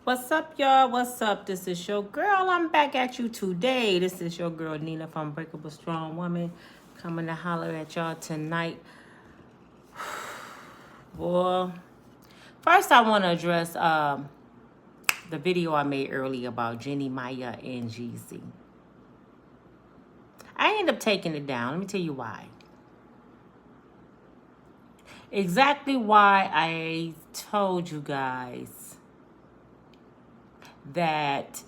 What's up, y'all? What's up? This is your girl. I'm back at you today. This is your girl, Nina from Unbreakable Strong Woman, coming to holler at y'all tonight. Boy, first I want to address the video I made earlier about Jeannie Maya and Jeezy. I ended up taking it down. Let me tell you why. Exactly why I told you guys that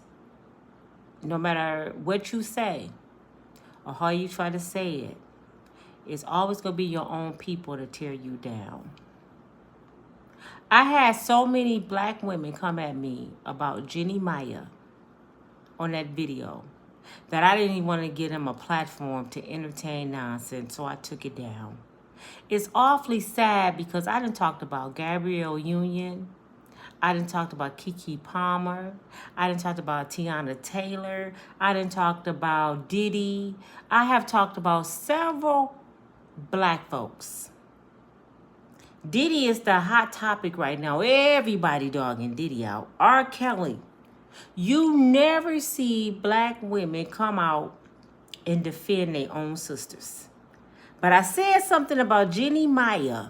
no matter what you say or how you try to say it, it's always going to be your own people to tear you down. I had so many black women come at me about Jeannie Maya on that video that I didn't even want to give them a platform to entertain nonsense, so I took it down. It's awfully sad because I done talked about Gabrielle Union. I done talked about Keke Palmer. I done talked about Tiana Taylor. I done talked about Diddy. I have talked about several black folks. Diddy is the hot topic right now. Everybody dogging Diddy out. R. Kelly. You never see black women come out and defend their own sisters. But I said something about Jeannie Maya,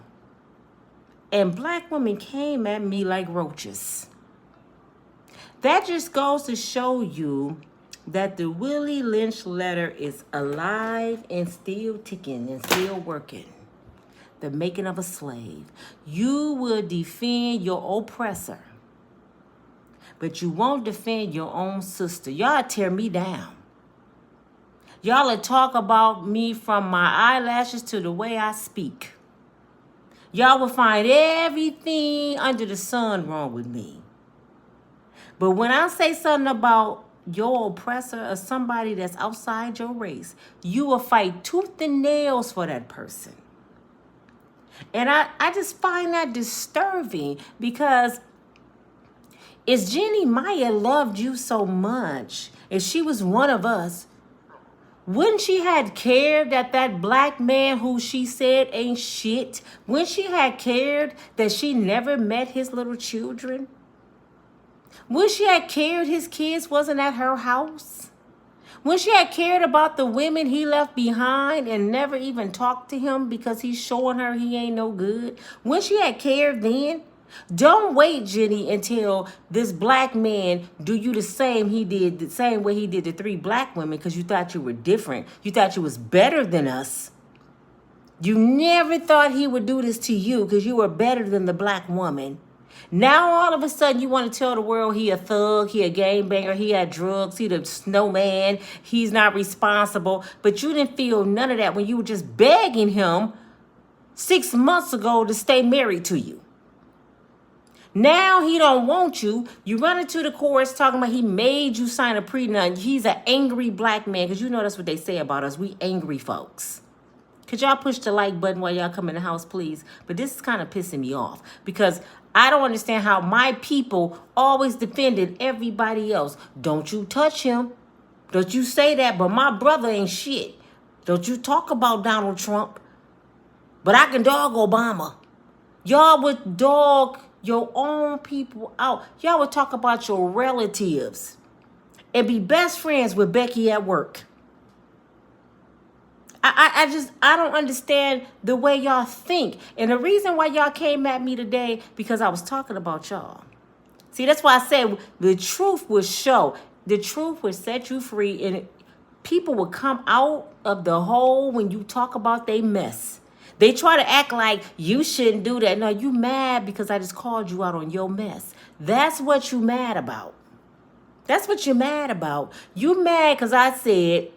and black women came at me like roaches. That just goes to show you that the Willie Lynch letter is alive and still ticking and still working. The making of a slave. You will defend your oppressor, but you won't defend your own sister. Y'all tear me down. Y'all will talk about me from my eyelashes to the way I speak. Y'all will find everything under the sun wrong with me. But when I say something about your oppressor or somebody that's outside your race, you will fight tooth and nails for that person. And I just find that disturbing because if Jeannie Maya loved you so much, if she was one of us, wouldn't she had cared that that black man who she said ain't shit, wouldn't she had cared that she never met his little children? Wouldn't she had cared his kids wasn't at her house? When she had cared about the women he left behind and never even talked to him because he's showing her he ain't no good? When she had cared then? Don't wait, Jenny, until this black man do you the same way he did the 3 black women because you thought you were different. You thought you was better than us. You never thought he would do this to you because you were better than the black woman. Now all of a sudden you want to tell the world he a thug, he a gangbanger, he had drugs, he the snowman, he's not responsible. But you didn't feel none of that when you were just begging him 6 months ago to stay married to you. Now he don't want you. You run into the courts talking about he made you sign a prenup. He's an angry black man because you know that's what they say about us. We angry folks. Could y'all push the like button while y'all come in the house, please? But this is kind of pissing me off because I don't understand how my people always defended everybody else. Don't you touch him. Don't you say that, but my brother ain't shit. Don't you talk about Donald Trump. But I can dog Obama. Y'all would dog your own people out. Y'all would talk about your relatives and be best friends with Becky at work. I don't understand the way y'all think. And the reason why y'all came at me today, because I was talking about y'all. See, that's why I said the truth will show. The truth will set you free. And people will come out of the hole when you talk about they mess. They try to act like you shouldn't do that. No, you mad because I just called you out on your mess. That's what you mad about. That's what you're mad about. You mad because I said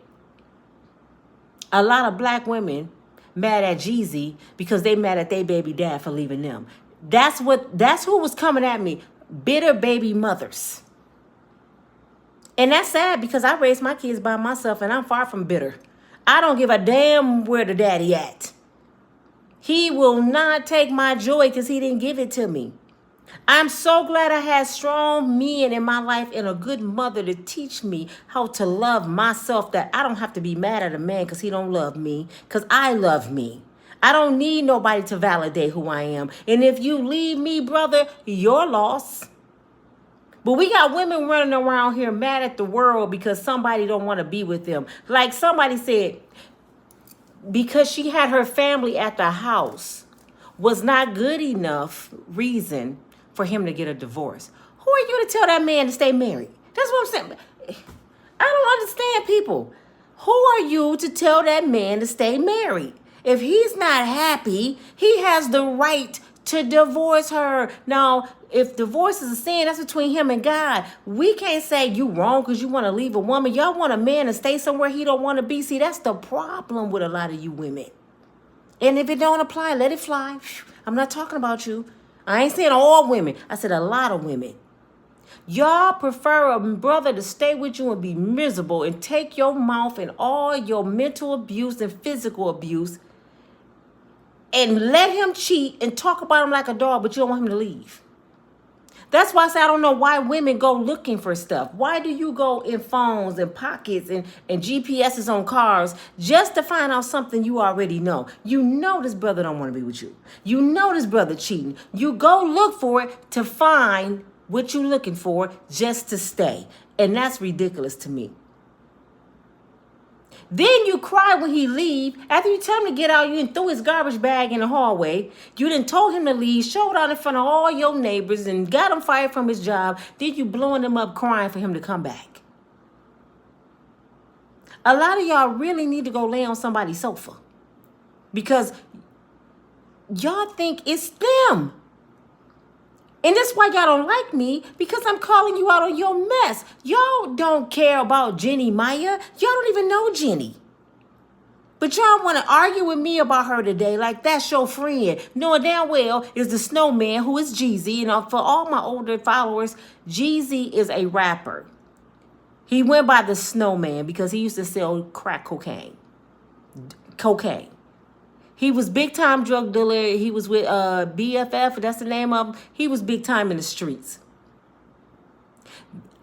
a lot of black women mad at Jeezy because they mad at their baby dad for leaving them. That's who was coming at me. Bitter baby mothers. And that's sad because I raised my kids by myself and I'm far from bitter. I don't give a damn where the daddy at. He will not take my joy because he didn't give it to me. I'm so glad I had strong men in my life and a good mother to teach me how to love myself, that I don't have to be mad at a man because he don't love me, because I love me. I don't need nobody to validate who I am. And if you leave me, brother, your loss. But we got women running around here mad at the world because somebody don't want to be with them. Like somebody said, because she had her family at the house was not good enough reason for him to get a divorce. Who are you to tell that man to stay married? That's what I'm saying. I don't understand people. Who are you to tell that man to stay married? If he's not happy, he has the right to divorce her. Now, if divorce is a sin, that's between him and God. We can't say you wrong because you want to leave a woman. Y'all want a man to stay somewhere he don't want to be. See, that's the problem with a lot of you women. And if it don't apply, let it fly. I'm not talking about you. I ain't saying all women. I said a lot of women. Y'all prefer a brother to stay with you and be miserable and take your mouth and all your mental abuse and physical abuse and let him cheat and talk about him like a dog, but you don't want him to leave. That's why I say I don't know why women go looking for stuff. Why do you go in phones and pockets and GPSs on cars just to find out something you already know? You know this brother don't want to be with you. You know this brother cheating. You go look for it to find what you're looking for just to stay. And that's ridiculous to me. Then you cry when he leave. After you tell him to get out, you done threw his garbage bag in the hallway. You done told him to leave, showed out in front of all your neighbors and got him fired from his job. Then you blowing him up crying for him to come back. A lot of y'all really need to go lay on somebody's sofa because y'all think it's them. And that's why y'all don't like me, because I'm calling you out on your mess. Y'all don't care about Jeannie Maya. Y'all don't even know Jenny. But y'all want to argue with me about her today like that's your friend. Knowing damn well is the snowman who is Jeezy. And for all my older followers, Jeezy is a rapper. He went by the snowman because he used to sell crack cocaine. He was big time drug dealer. He was with BFF, that's the name of him. He was big time in the streets.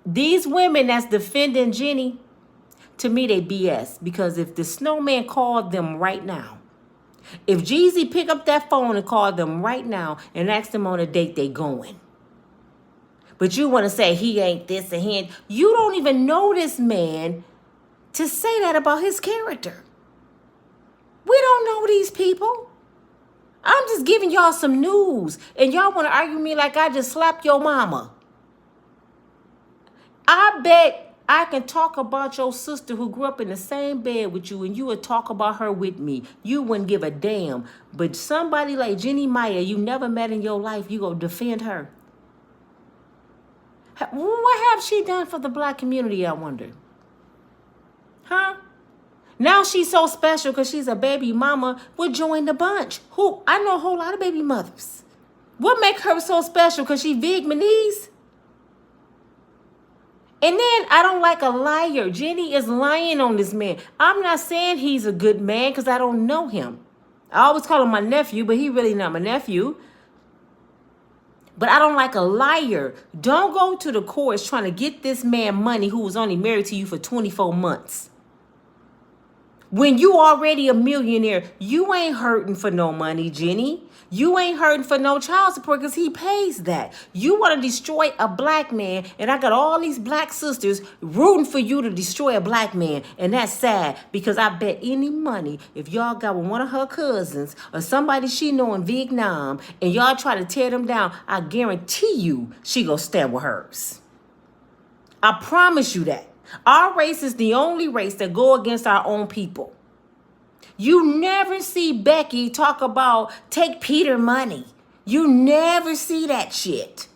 These women that's defending Jenny, to me they BS. Because if the snowman called them right now, if Jeezy pick up that phone and call them right now and ask them on a date, they going. But you want to say he ain't this and he ain't. You don't even know this man to say that about his character. We don't know these people. I'm just giving y'all some news. And y'all want to argue with me like I just slapped your mama. I bet I can talk about your sister who grew up in the same bed with you and you would talk about her with me. You wouldn't give a damn. But somebody like Jeannie Maya you never met in your life, you go defend her. What have she done for the black community, I wonder? Huh? Now she's so special because she's a baby mama. We'll join the bunch. Who? I know a whole lot of baby mothers. What make her so special? Because she Vietnamese? And then I don't like a liar. Jenny is lying on this man. I'm not saying he's a good man because I don't know him. I always call him my nephew, but he really not my nephew. But I don't like a liar. Don't go to the courts trying to get this man money who was only married to you for 24 months. When you already a millionaire, you ain't hurting for no money, Jenny. You ain't hurting for no child support because he pays that. You want to destroy a black man, and I got all these black sisters rooting for you to destroy a black man. And that's sad because I bet any money if y'all got with one of her cousins or somebody she know in Vietnam and y'all try to tear them down, I guarantee you she gonna stand with hers. I promise you that. Our race is the only race that go against our own people. You never see Becky talk about take Peter money. You never see that shit.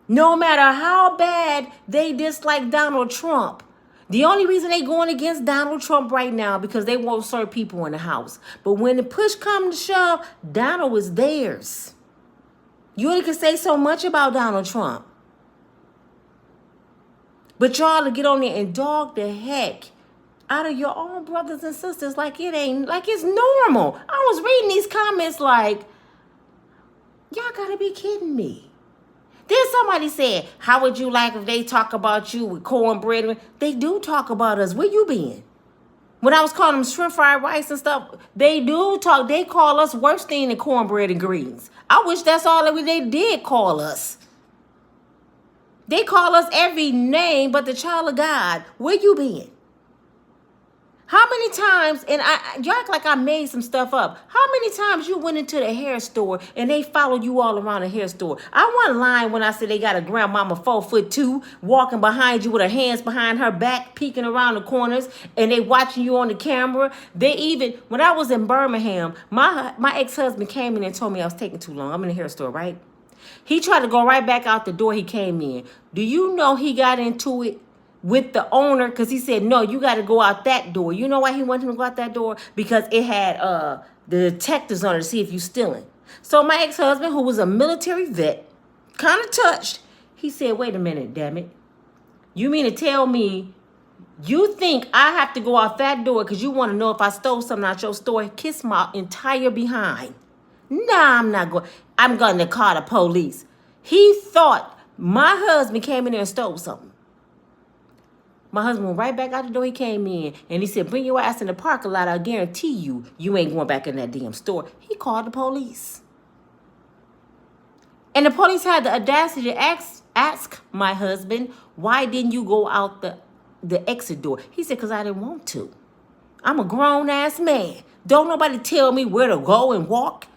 No matter how bad they dislike Donald Trump, the only reason they going against Donald Trump right now because they won't serve people in the house. But when the push comes to shove, Donald is theirs. You only can say so much about Donald Trump. But y'all to get on there and dog the heck out of your own brothers and sisters like it ain't, like it's normal. I was reading these comments like, y'all gotta be kidding me. Then somebody said, how would you like if they talk about you with cornbread? They do talk about us. Where you been? When I was calling them shrimp fried rice and stuff, they do talk. They call us worse thing than cornbread and greens. I wish that's all that they did call us. They call us every name but the child of God. Where you been? How many times, and you act like I made some stuff up. How many times you went into the hair store and they followed you all around the hair store? I wasn't lying when I said they got a grandmama 4'2" walking behind you with her hands behind her back, peeking around the corners, and they watching you on the camera. They even, when I was in Birmingham, my ex-husband came in and told me I was taking too long. I'm in the hair store, right? He tried to go right back out the door he came in. Do you know he got into it with the owner? Because he said, no, you got to go out that door. You know why he wanted him to go out that door? Because it had the detectives on it to see if you stealing. So my ex-husband, who was a military vet, kind of touched. He said, wait a minute, damn it. You mean to tell me you think I have to go out that door because you want to know if I stole something out your store? Kiss my entire behind. Nah, I'm not going. I'm going to call the police. He thought my husband came in there and stole something. My husband went right back out the door he came in, and he said, bring your ass in the parking lot. I guarantee you ain't going back in that damn store. He called the police. And the police had the audacity to ask my husband, why didn't you go out the exit door? He said, because I didn't want to. I'm a grown-ass man. Don't nobody tell me where to go and walk.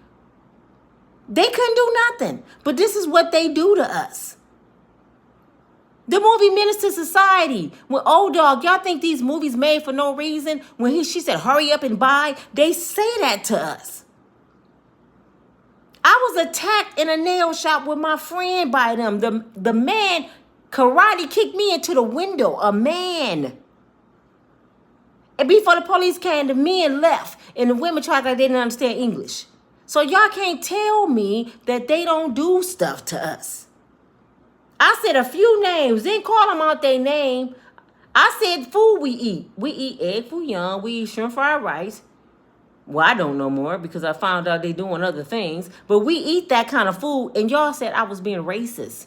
They couldn't do nothing. But this is what they do to us. The movie Menace to Society. When old dog, y'all think these movies made for no reason? When she said, hurry up and buy, they say that to us. I was attacked in a nail shop with my friend by them. The man karate kicked me into the window. A man. And before the police came, the men left. And the women tried like they didn't understand English. So y'all can't tell me that they don't do stuff to us. I said a few names. Didn't call them out their name. I said food we eat. We eat egg foo young. We eat shrimp fried rice. Well, I don't know more because I found out they doing other things. But we eat that kind of food. And y'all said I was being racist.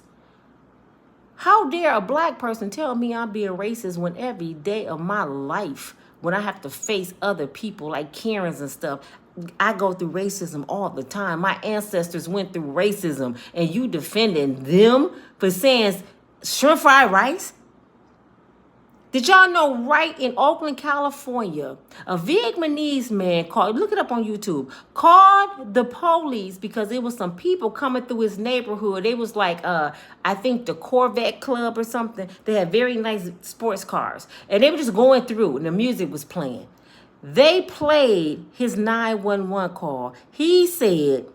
How dare a black person tell me I'm being racist when every day of my life, when I have to face other people like Karens and stuff, I go through racism all the time. My ancestors went through racism, and you defending them for saying shrimp fried rice? Did y'all know right in Oakland, California, a Vietnamese man called, look it up on YouTube, called the police because it was some people coming through his neighborhood. It was like, I think the Corvette Club or something. They had very nice sports cars. And they were just going through, and the music was playing. They played his 911 call. He said,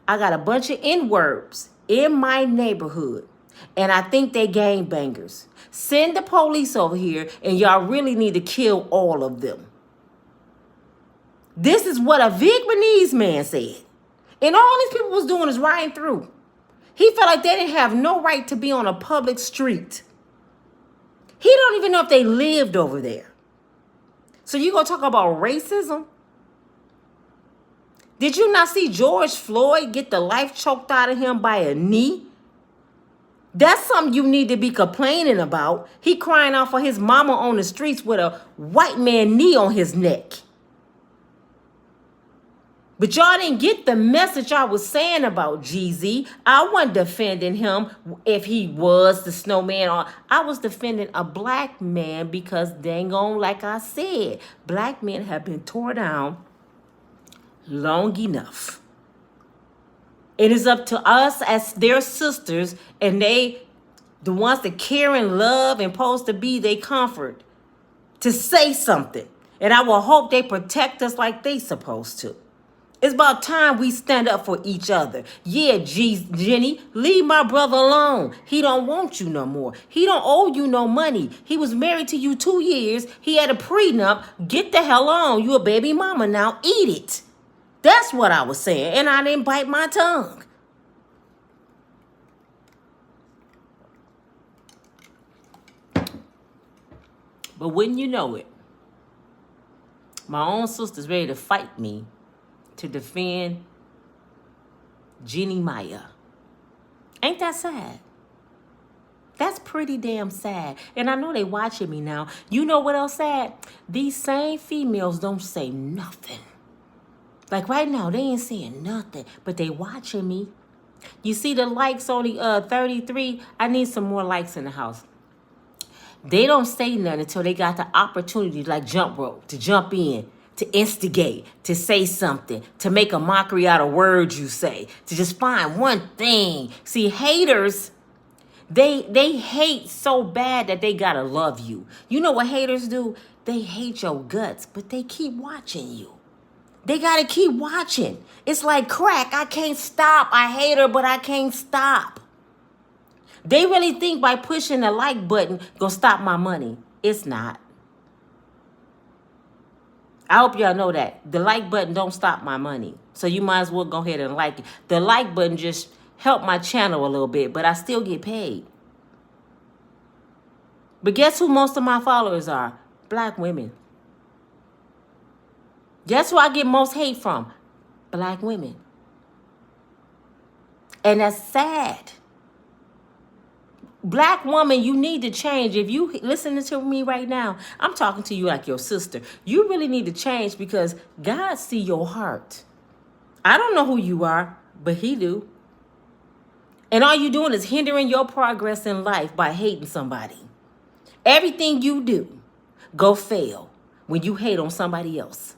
I got a bunch of N-words in my neighborhood, and I think they gangbangers. Send the police over here, and y'all really need to kill all of them. This is what a Vietnamese man said. And all these people was doing is riding through. He felt like they didn't have no right to be on a public street. He don't even know if they lived over there. So you gonna talk about racism? Did you not see George Floyd get the life choked out of him by a knee? That's something you need to be complaining about. He crying out for his mama on the streets with a white man knee on his neck. But y'all didn't get the message I was saying about Jeezy. I wasn't defending him if he was the snowman. I was defending a black man because dang on, like I said, black men have been torn down long enough. It is up to us as their sisters, and they, the ones that care and love and supposed to be their comfort, to say something. And I will hope they protect us like they supposed to. It's about time we stand up for each other. Yeah, Jenny, leave my brother alone. He don't want you no more. He don't owe you no money. He was married to you 2 years. He had a prenup. Get the hell on. You a baby mama now. Eat it. That's what I was saying. And I didn't bite my tongue. But wouldn't you know it, my own sister's ready to fight me to defend Jeannie Maya. Ain't that sad? That's pretty damn sad. And I know they watching me now. You know what else sad? These same females don't say nothing. Like right now, they ain't saying nothing, but they watching me. You see the likes only 33? I need some more likes in the house. They don't say nothing until they got the opportunity, like jump rope, to jump in, to instigate, to say something, to make a mockery out of words you say, to just find one thing. See, haters, they hate so bad that they gotta love you. You know what haters do? They hate your guts, but they keep watching you. They gotta keep watching. It's like crack. I can't stop. I hate her, but I can't stop. They really think by pushing the like button gonna stop my money. It's not. I hope y'all know that. The like button don't stop my money. So you might as well go ahead and like it. The like button just helped my channel a little bit, but I still get paid. But guess who most of my followers are? Black women. Guess who I get most hate from? Black women. And that's sad. Black woman, you need to change. If you listening to me right now, I'm talking to you like your sister. You really need to change because God see your heart. I don't know who you are, but he do. And all you doing is hindering your progress in life by hating somebody. Everything you do go fail when you hate on somebody else.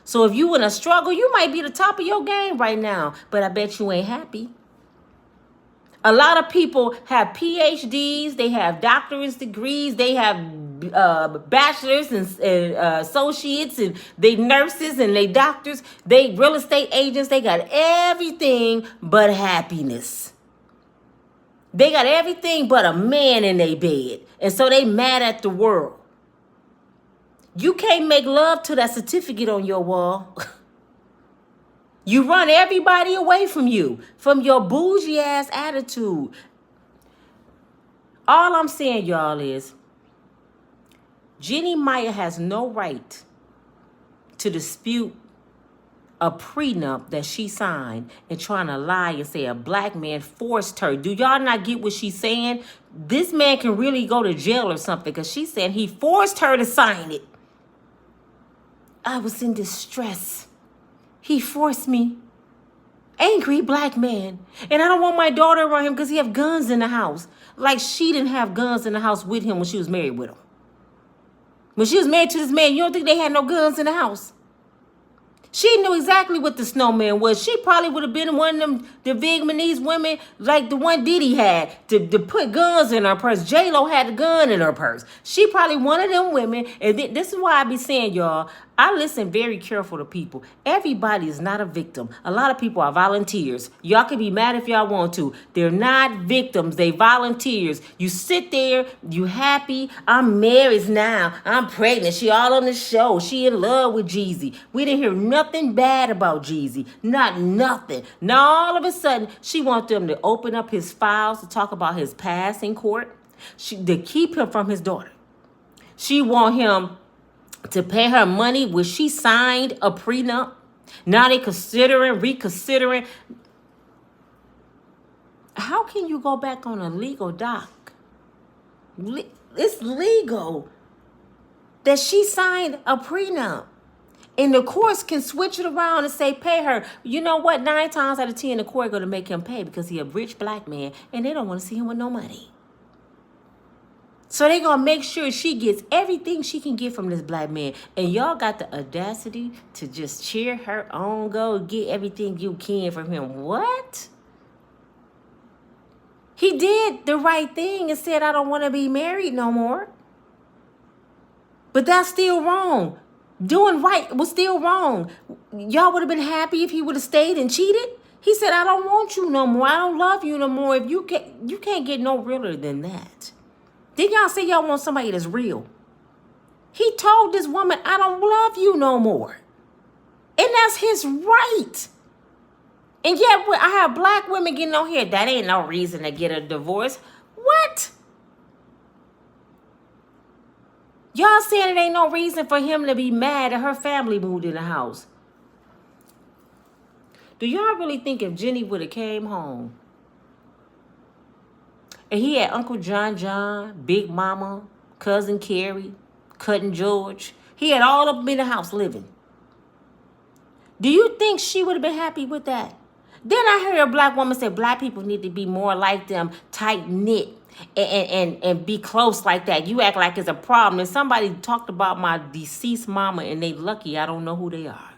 So if you in a struggle, you might be the top of your game right now, but I bet you ain't happy. A lot of people have PhDs, they have doctorate degrees, they have bachelors and associates, and they nurses and they doctors, they real estate agents, they got everything but happiness. They got everything but a man in their bed. And so they mad at the world. You can't make love to that certificate on your wall. You run everybody away from you, from your bougie ass attitude. All I'm saying, y'all, is Jeannie Maya has no right to dispute a prenup that she signed and trying to lie and say a black man forced her. Do y'all not get what she's saying? This man can really go to jail or something because she's saying he forced her to sign it. I was in distress. He forced me. Angry black man. And I don't want my daughter around him because he have guns in the house. Like she didn't have guns in the house with him when she was married with him. When she was married to this man, you don't think they had no guns in the house? She knew exactly what the snowman was. She probably would have been one of them, the Vietnamese women like the one Diddy had to put guns in her purse. J-Lo had a gun in her purse. She probably one of them women. And this is why I be saying, y'all, I listen very careful to people. Everybody is not a victim. A lot of people are volunteers. Y'all can be mad if y'all want to. They're not victims. They volunteers. You sit there, you happy. I'm married now. I'm pregnant. She all on the show. She in love with Jeezy. We didn't hear nothing bad about Jeezy. Not nothing. Now all of a sudden, she wants them to open up his files to talk about his past in court. To keep him from his daughter. She want him to pay her money when she signed a prenup. Now they reconsidering. How can you go back on a legal doc? It's legal that she signed a prenup. And the courts can switch it around and say, pay her. You know what? 9 times out of 10, the court going to make him pay because he a rich black man and they don't want to see him with no money. So they going to make sure she gets everything she can get from this black man. And y'all got the audacity to just cheer her on, go get everything you can from him. What? He did the right thing and said, I don't want to be married no more. But that's still wrong. Doing right was still wrong. Y'all would have been happy if he would have stayed and cheated. He said, I don't want you no more. I don't love you no more. If you can't get no realer than that. Then y'all say y'all want somebody that's real. He told this woman, I don't love you no more. And that's his right. And yet I have black women getting on here. That ain't no reason to get a divorce. What? Y'all saying it ain't no reason for him to be mad that her family moved in the house. Do y'all really think if Jenny would have came home and he had Uncle John, Big Mama, Cousin Carrie, Cousin George, he had all of them in the house living. Do you think she would have been happy with that? Then I heard a black woman say black people need to be more like them, tight knit, and be close like that. You act like it's a problem. And somebody talked about my deceased mama, and they lucky I don't know who they are.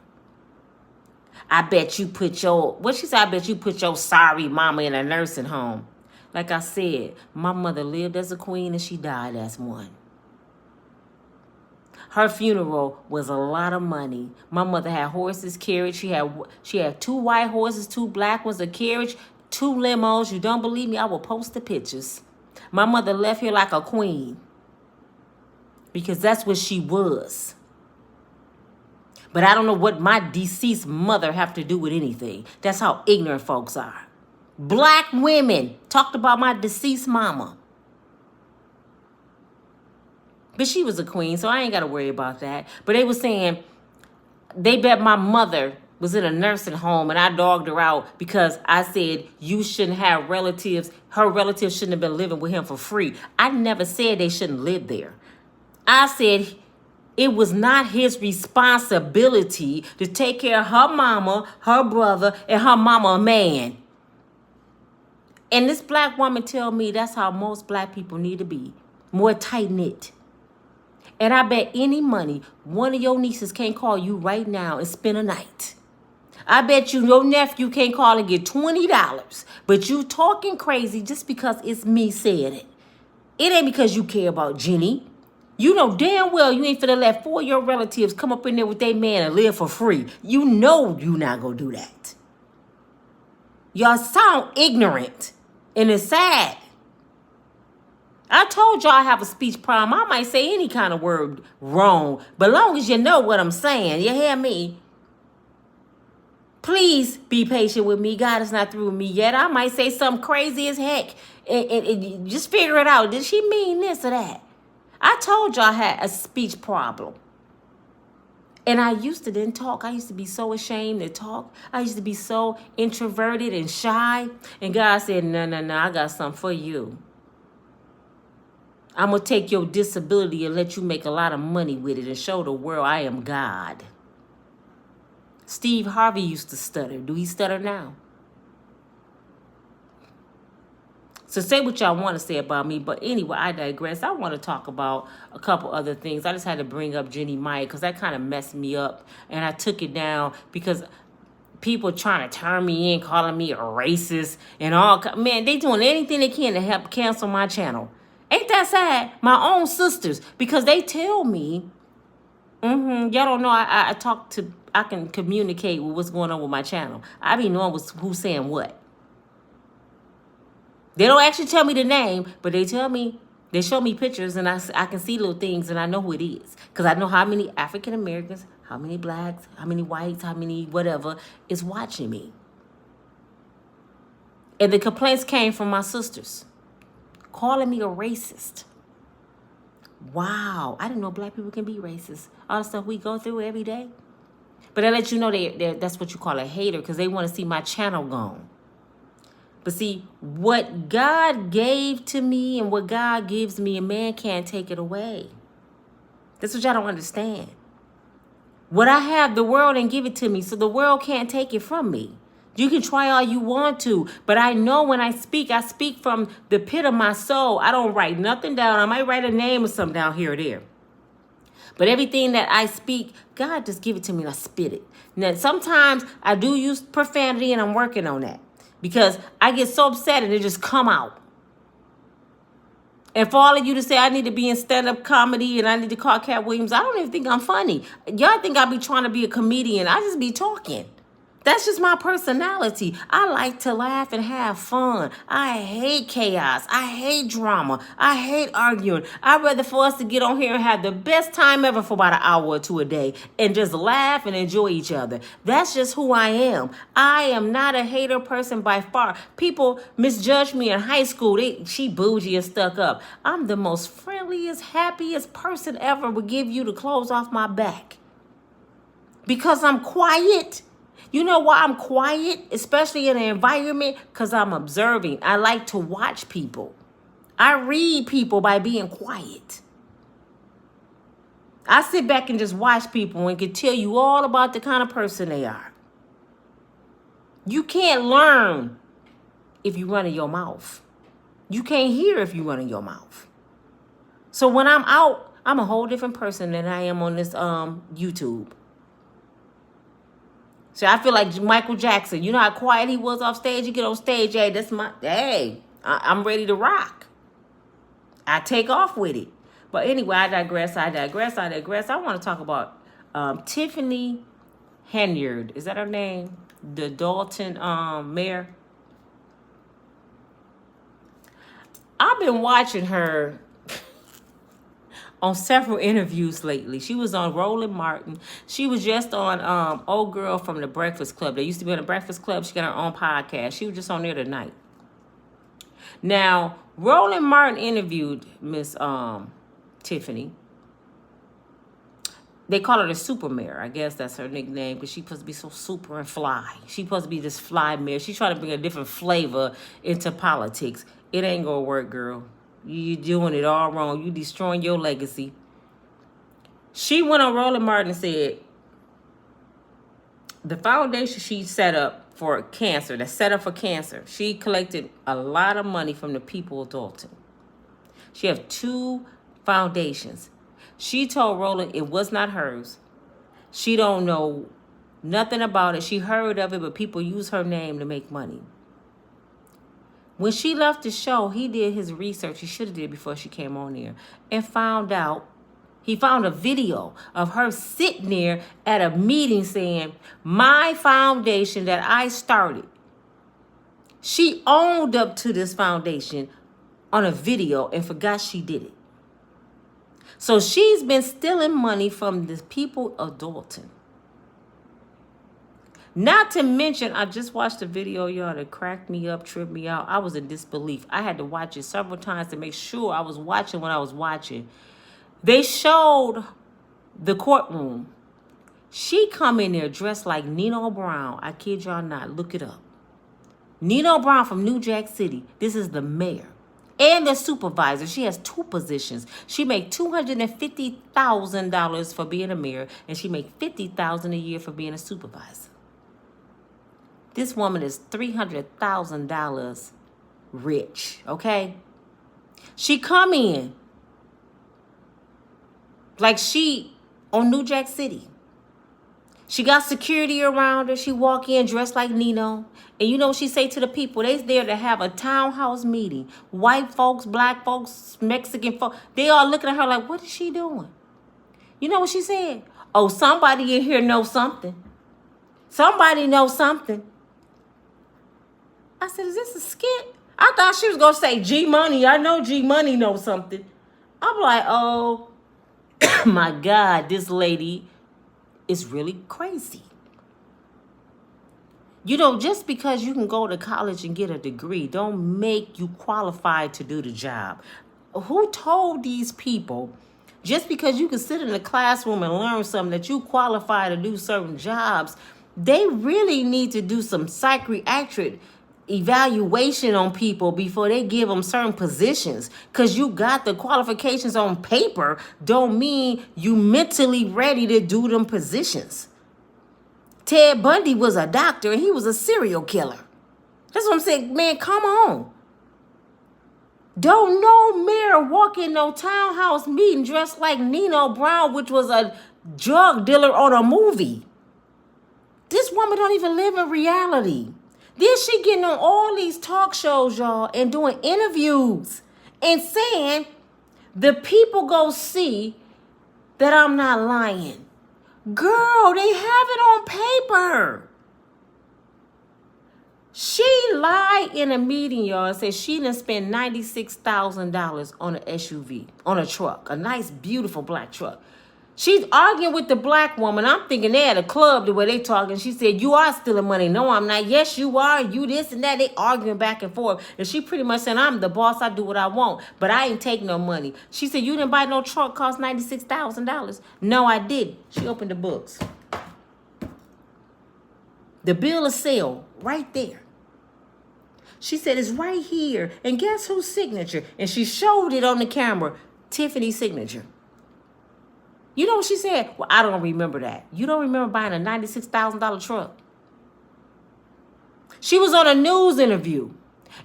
I bet you put your, what she said, I bet you put your sorry mama in a nursing home. Like I said, my mother lived as a queen and she died as one. Her funeral was a lot of money. My mother had horses, carriage. She had 2 white horses, 2 black ones, a carriage, 2 limos. You don't believe me? I will post the pictures. My mother left here like a queen because that's what she was. But I don't know what my deceased mother have to do with anything. That's how ignorant folks are. Black women talked about my deceased mama. But she was a queen, so I ain't got to worry about that. But they were saying they bet my mother was in a nursing home and I dogged her out because I said you shouldn't have relatives. Her relatives shouldn't have been living with him for free. I never said they shouldn't live there. I said it was not his responsibility to take care of her mama, her brother, and her mama a man. And this black woman tell me that's how most black people need to be. More tight-knit. And I bet any money, one of your nieces can't call you right now and spend a night. I bet you your nephew can't call and get $20. But you talking crazy just because it's me saying it. It ain't because you care about Jenny. You know damn well you ain't finna let 4 of your relatives come up in there with their man and live for free. You know you not gonna do that. Y'all sound ignorant. And it's sad. I told y'all I have a speech problem. I might say any kind of word wrong. But long as you know what I'm saying, you hear me? Please be patient with me. God is not through with me yet. I might say something crazy as heck. And just figure it out. Did she mean this or that? I told y'all I had a speech problem. And I used to didn't talk. I used to be so ashamed to talk. I used to be so introverted and shy. And God said, no, I got something for you. I'm going to take your disability and let you make a lot of money with it and show the world I am God. Steve Harvey used to stutter. Do he stutter now? So say what y'all want to say about me. But anyway, I digress. I want to talk about a couple other things. I just had to bring up Jeannie Mai because that kind of messed me up. And I took it down because people trying to turn me in, calling me a racist and all. Man, they doing anything they can to help cancel my channel. Ain't that sad? My own sisters, because they tell me, y'all don't know I can communicate with what's going on with my channel. I be knowing who's saying what. They don't actually tell me the name, but they tell me, they show me pictures and I can see little things and I know who it is. Because I know how many African Americans, how many blacks, how many whites, how many whatever is watching me. And the complaints came from my sisters. Calling me a racist. Wow. I didn't know black people can be racist. All the stuff we go through every day. But I let you know that's what you call a hater because they want to see my channel gone. But see, what God gave to me and what God gives me, a man can't take it away. That's what y'all don't understand. What I have, the world didn't give it to me, so the world can't take it from me. You can try all you want to, but I know when I speak from the pit of my soul. I don't write nothing down. I might write a name or something down here or there. But everything that I speak, God just give it to me and I spit it. Now, sometimes I do use profanity and I'm working on that because I get so upset and it just come out. And for all of you to say I need to be in stand-up comedy and I need to call Cat Williams, I don't even think I'm funny. Y'all think I be trying to be a comedian. I just be talking. That's just my personality. I like to laugh and have fun. I hate chaos. I hate drama. I hate arguing. I'd rather for us to get on here and have the best time ever for about an hour or two a day and just laugh and enjoy each other. That's just who I am. I am not a hater person by far. People misjudged me in high school. She bougie and stuck up. I'm the most friendliest, happiest person ever, would give you the clothes off my back. Because I'm quiet. You know why I'm quiet, especially in an environment? Because I'm observing. I like to watch people. I read people by being quiet. I sit back and just watch people and can tell you all about the kind of person they are. You can't learn if you run in your mouth. You can't hear if you run in your mouth. So when I'm out, I'm a whole different person than I am on this YouTube. So I feel like Michael Jackson. You know how quiet he was off stage? You get on stage, hey, I'm ready to rock. I take off with it. But anyway, I digress. I want to talk about Tiffany Henyard. Is that her name? The Dalton mayor. I've been watching her on several interviews lately. She was on Roland Martin. She was just on old girl from the Breakfast Club. They used to be on the Breakfast Club. She got her own podcast. She was just on there tonight. Now, Roland Martin interviewed Miss Tiffany. They call her the super mayor. I guess that's her nickname because she's supposed to be so super and fly. She's supposed to be this fly mayor. She's trying to bring a different flavor into politics. It ain't gonna work, girl. You're doing it all wrong. You destroying your legacy. She went on Roland Martin and said the foundation she set up for cancer, that's set up for cancer, she collected a lot of money from the people of Dolton. She have 2 foundations. She told Roland it was not hers. She don't know nothing about it. She heard of it, but people use her name to make money. When she left the show, he did his research. He should have did before she came on there. And he found a video of her sitting there at a meeting saying, my foundation that I started. She owned up to this foundation on a video and forgot she did it. So she's been stealing money from the people of Dalton. Not to mention, I just watched a video, y'all, that cracked me up, tripped me out. I was in disbelief. I had to watch it several times to make sure I was watching what I was watching. They showed the courtroom. She come in there dressed like Nino Brown. I kid y'all not. Look it up. Nino Brown from New Jack City. This is the mayor and the supervisor. She has 2 positions. She make $250,000 for being a mayor, and she make $50,000 a year for being a supervisor. This woman is $300,000 rich, okay? She come in like she on New Jack City. She got security around her. She walk in dressed like Nino. And you know what she say to the people? They's there to have a townhouse meeting. White folks, black folks, Mexican folks. They all looking at her like, what is she doing? You know what she said? Oh, somebody in here knows something. Somebody knows something. I said, is this a skit? I thought she was going to say G Money. I know G Money knows something. I'm like, oh, my God, this lady is really crazy. You know, just because you can go to college and get a degree don't make you qualified to do the job. Who told these people just because you can sit in a classroom and learn something that you qualify to do certain jobs? They really need to do some psychiatric evaluation on people before they give them certain positions. Because you got the qualifications on paper don't mean you mentally ready to do them positions. Ted Bundy was a doctor and he was a serial killer. That's what I'm saying. Man, come on. Don't no mayor walk in no townhouse meeting dressed like Nino Brown, which was a drug dealer on a movie. This woman don't even live in reality. Then she getting on all these talk shows, y'all, and doing interviews and saying the people go see that I'm not lying. Girl, they have it on paper. She lied in a meeting, y'all, and said she done spent $96,000 on an SUV, on a truck, a nice, beautiful black truck. She's arguing with the black woman. I'm thinking they at a club the way they talking. She said, you are stealing money. No, I'm not. Yes, you are. You this and that. They arguing back and forth. And she pretty much said, I'm the boss. I do what I want. But I ain't take no money. She said, you didn't buy no truck cost $96,000. No, I did. She opened the books. The bill of sale right there. She said, it's right here. And guess whose signature? And she showed it on the camera. Tiffany's signature. You know what she said? Well, I don't remember that. You don't remember buying a $96,000 truck? She was on a news interview,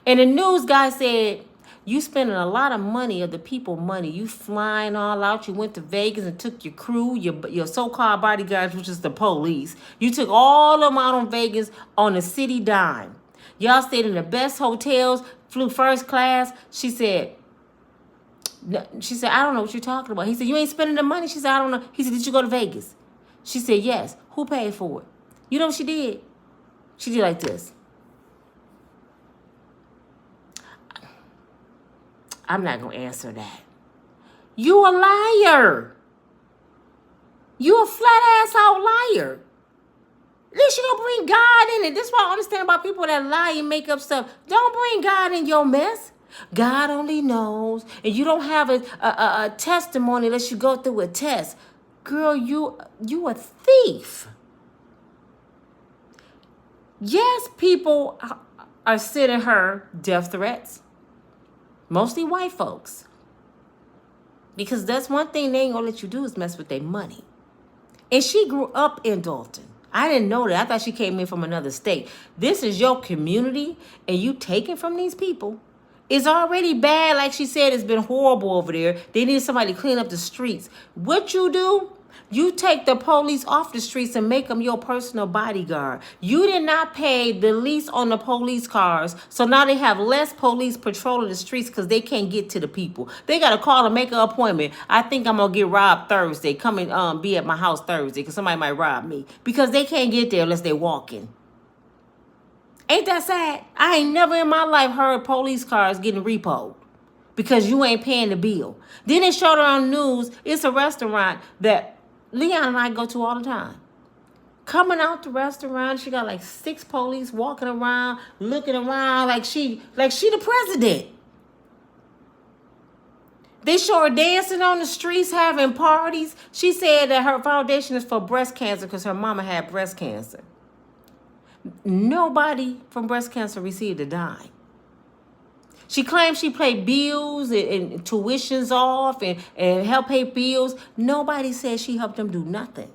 and the news guy said, you spending a lot of money, of the people money. You flying all out. You went to Vegas and took your crew, your so-called bodyguards, which is the police. You took all of them out on Vegas on a city dime. Y'all stayed in the best hotels, flew first class. She said, I don't know what you're talking about. He said, you ain't spending the money? She said, I don't know. He said, did you go to Vegas? She said, yes. Who paid for it? You know what she did? She did like this. I'm not going to answer that. You a liar. You a flat ass out liar. At least you don't bring God in it. This is what I understand about people that lie and make up stuff. Don't bring God in your mess. God only knows. And you don't have a testimony unless you go through a test. Girl, you a thief. Yes, people are sending her death threats. Mostly white folks. Because that's one thing they ain't gonna let you do is mess with their money. And she grew up in Dolton. I didn't know that. I thought she came in from another state. This is your community, and you taking from these people. It's already bad. Like she said, it's been horrible over there. They need somebody to clean up the streets. What you do? You take the police off the streets and make them your personal bodyguard. You did not pay the lease on the police cars, so now they have less police patrolling the streets because they can't get to the people. They got to call and make an appointment. I think I'm going to get robbed Thursday. Come and be at my house Thursday because somebody might rob me. Because they can't get there unless they're walking. Ain't that sad? I ain't never in my life heard police cars getting repoed because you ain't paying the bill. Then they showed it on the news. It's a restaurant that Leon and I go to all the time. Coming out the restaurant, she got like 6 police walking around, looking around like she the president. They show her dancing on the streets, having parties. She said that her foundation is for breast cancer because her mama had breast cancer. Nobody from breast cancer received a dime. She claims she paid bills and tuitions off and helped pay bills. Nobody said she helped them do nothing.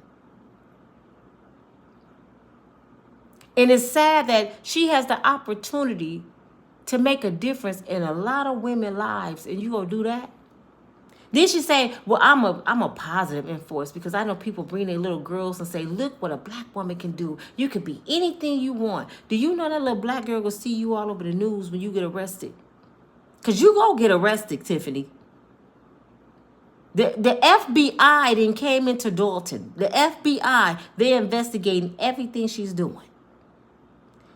And it's sad that she has the opportunity to make a difference in a lot of women's lives, and you gonna do that? Then she say, well, I'm a positive influence because I know people bring their little girls and say, look what a black woman can do. You can be anything you want. Do you know that little black girl will see you all over the news when you get arrested? Because you go get arrested, Tiffany. The FBI then came into Dalton. The FBI, they're investigating everything she's doing.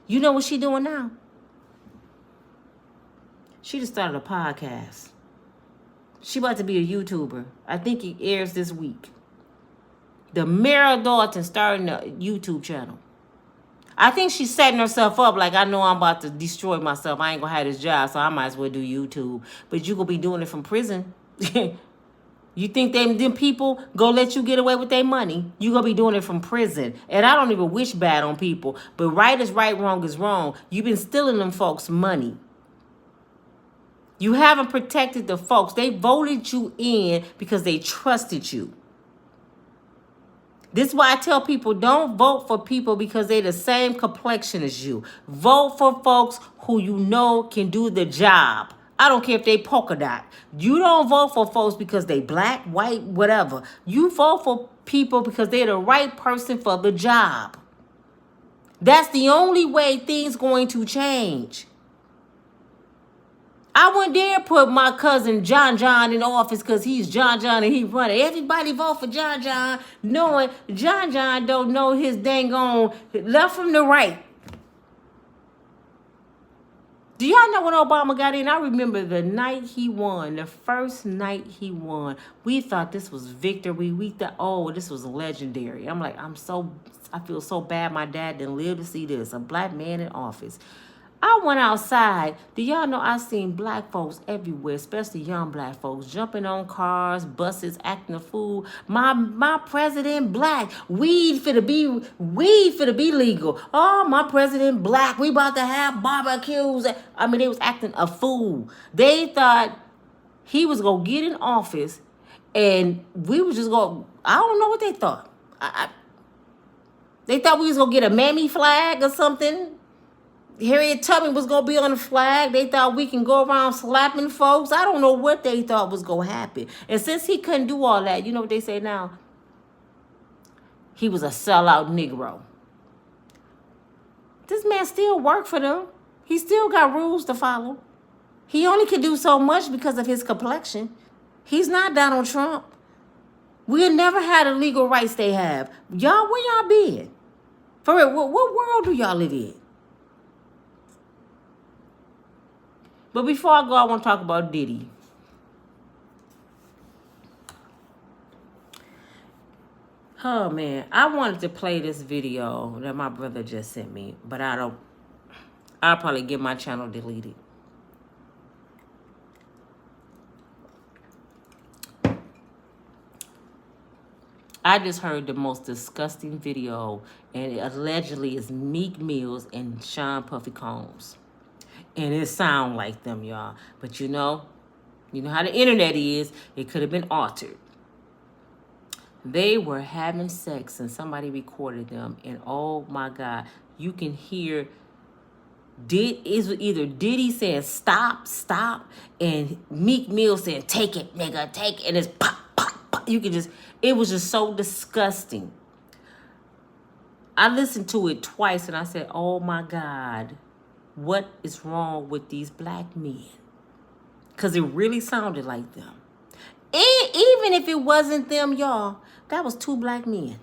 You know what she's doing now? She just started a podcast. She about to be a YouTuber. I think it airs this week. The mayor of Dalton starting a YouTube channel. I think she's setting herself up like, I know I'm about to destroy myself. I ain't going to have this job, so I might as well do YouTube. But you going to be doing it from prison. You think them people going to let you get away with their money? You going to be doing it from prison. And I don't even wish bad on people. But right is right, wrong is wrong. You've been stealing them folks' money. You haven't protected the folks. They voted you in because they trusted you. This is why I tell people, don't vote for people because they're the same complexion as you. Vote for folks who you know can do the job. I don't care if they polka dot. You don't vote for folks because they black, white, whatever. You vote for people because they're the right person for the job. That's the only way things going to change. I wouldn't dare put my cousin John in office because he's John and he running. Everybody vote for John, knowing John don't know his dang on left from the right. Do y'all know when Obama got in? I remember the night he won, the first night he won. We thought this was victory. We thought, oh, this was legendary. I'm like, I feel so bad my dad didn't live to see this. A black man in office. I went outside. Do y'all know I seen black folks everywhere, especially young black folks, jumping on cars, buses, acting a fool. My president black. Weed for to be legal. Oh, my president black. We about to have barbecues. I mean, they was acting a fool. They thought he was gonna get in office, and we was just gonna. I don't know what they thought. They thought we was gonna get a mammy flag or something. Harriet Tubman was going to be on the flag. They thought we can go around slapping folks. I don't know what they thought was going to happen. And since he couldn't do all that, you know what they say now? He was a sellout Negro. This man still worked for them. He still got rules to follow. He only could do so much because of his complexion. He's not Donald Trump. We'll never had the legal rights they have. Y'all, where y'all been? For real, what world do y'all live in? But before I go, I want to talk about Diddy. Oh, man. I wanted to play this video that my brother just sent me, but I'll probably get my channel deleted. I just heard the most disgusting video, and it allegedly is Meek Mills and Sean Puffy Combs. And it sound like them, y'all. But you know how the internet is. It could have been altered. They were having sex and somebody recorded them. And oh my God, you can hear either Diddy saying stop, stop, and Meek Mill saying take it, nigga, take it. And it's pop, pop, pop. You can just, it was just so disgusting. I listened to it twice and I said, oh my God. What is wrong with these black men? Because it really sounded like them. Even if it wasn't them, y'all, that was two black men.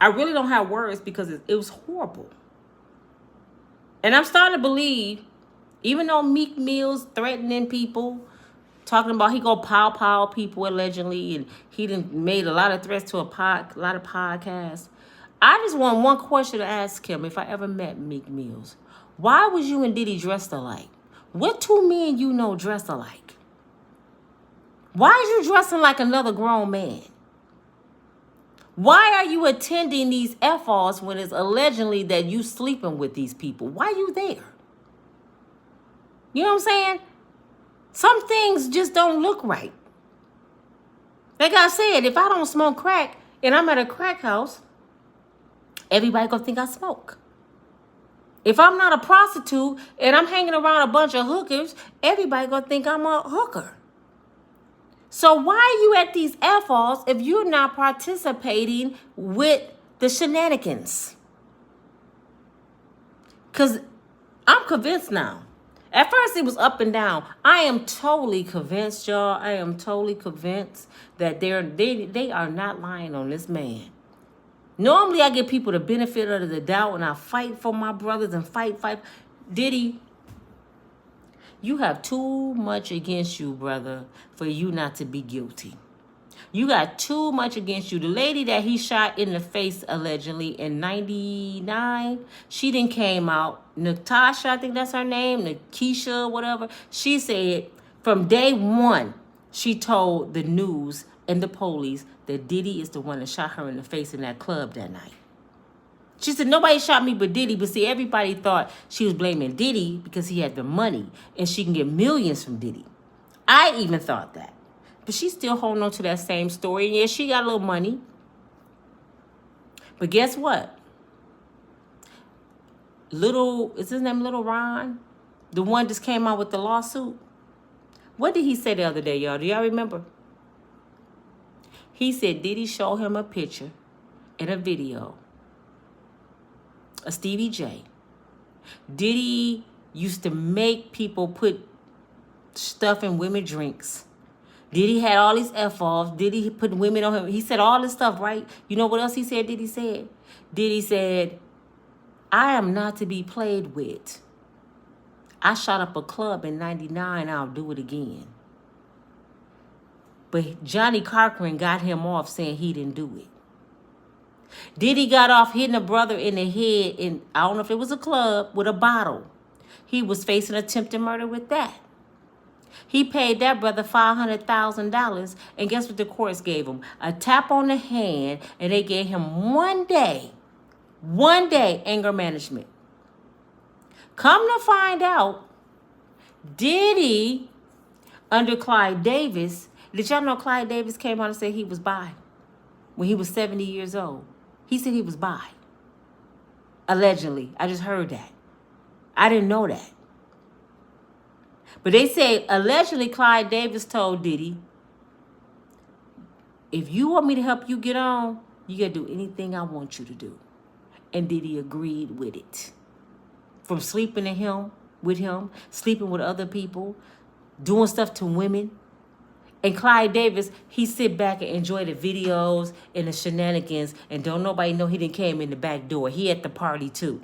I really don't have words because it was horrible. And I'm starting to believe, even though Meek Mill's threatening people, talking about he go pow people allegedly, and he done made a lot of threats to a lot of podcasts. I just want one question to ask him if I ever met Meek Mills. Why was you and Diddy dressed alike? What two men you know dressed alike? Why are you dressing like another grown man? Why are you attending these F-offs when it's allegedly that you sleeping with these people? Why you there? You know what I'm saying? Some things just don't look right. Like I said, if I don't smoke crack and I'm at a crack house, everybody gonna think I smoke. If I'm not a prostitute and I'm hanging around a bunch of hookers, everybody gonna think I'm a hooker. So why are you at these F-offs if you're not participating with the shenanigans? Because I'm convinced now. At first, it was up and down. I am totally convinced, y'all. I am totally convinced that they are not lying on this man. Normally, I give people the benefit of the doubt, and I fight for my brothers and fight. Diddy, you have too much against you, brother, for you not to be guilty. You got too much against you. The lady that he shot in the face, allegedly, in 99, she didn't came out. Natasha, I think that's her name, Nakisha, whatever. She said from day one, she told the news and the police that Diddy is the one that shot her in the face in that club that night. She said, nobody shot me but Diddy. But see, everybody thought she was blaming Diddy because he had the money and she can get millions from Diddy. I even thought that. But she's still holding on to that same story. And yeah, she got a little money. But guess what? Is his name Little Ron? The one just came out with the lawsuit. What did he say the other day, y'all? Do y'all remember? He said Diddy showed him a picture and a video of Stevie J. Diddy used to make people put stuff in women's drinks. Diddy had all these F-offs. Diddy put women on him. He said all this stuff, right? You know what else he said Diddy said? Diddy said, I am not to be played with. I shot up a club in 99. I'll do it again. But Johnny Cochran got him off saying he didn't do it. Diddy got off hitting a brother in the head in, I don't know if it was a club, with a bottle. He was facing attempted murder with that. He paid that brother $500,000, and guess what the courts gave him? A tap on the hand, and they gave him 1 day anger management. Come to find out, Diddy, under Clyde Davis, did y'all know Clyde Davis came out and said he was bi? when he was 70 years old. He said he was bi. Allegedly. I just heard that. I didn't know that. But they say allegedly Clyde Davis told Diddy, if you want me to help you get on, you got to do anything I want you to do. And Diddy agreed with it. From sleeping with him, sleeping with other people, doing stuff to women. And Clyde Davis, he sit back and enjoy the videos and the shenanigans, and don't nobody know he didn't came in the back door. He at the party too.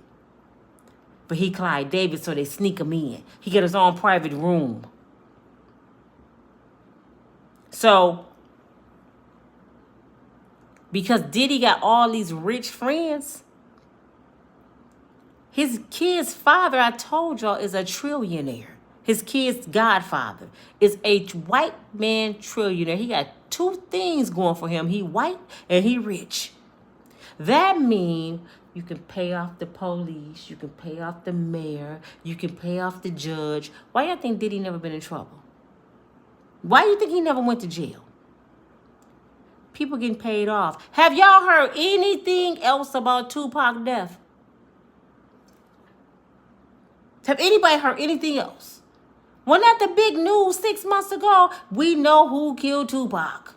But he Clyde Davis, so they sneak him in. He got his own private room. So, because Diddy got all these rich friends, his kid's father, I told y'all, is a trillionaire. His kid's godfather is a white man trillionaire. He got two things going for him. He white and he rich. That means you can pay off the police, you can pay off the mayor, you can pay off the judge. Why y'all think Diddy never been in trouble? Why do you think he never went to jail? People getting paid off. Have y'all heard anything else about Tupac's death? Have anybody heard anything else? Wasn't that the big news 6 months ago? We know who killed Tupac.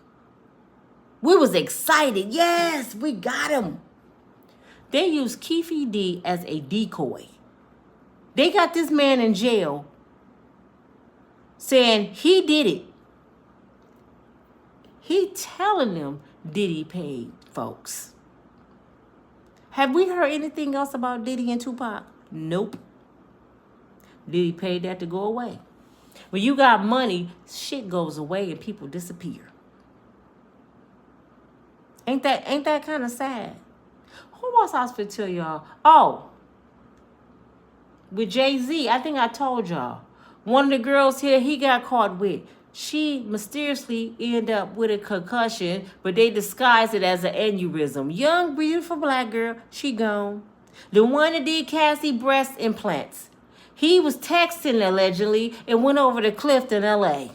We was excited. Yes, we got him. They used Keefe D as a decoy. They got this man in jail saying he did it. He telling them Diddy paid folks. Have we heard anything else about Diddy and Tupac? Nope. Diddy paid that to go away. When you got money, shit goes away and people disappear. Ain't that kind of sad? Who else I was going to tell y'all? Oh, with Jay-Z, I think I told y'all. One of the girls here, he got caught with. She mysteriously ended up with a concussion, but they disguised it as an aneurysm. Young, beautiful black girl, she gone. The one that did Cassie breast implants. He was texting allegedly and went over the cliff in L.A.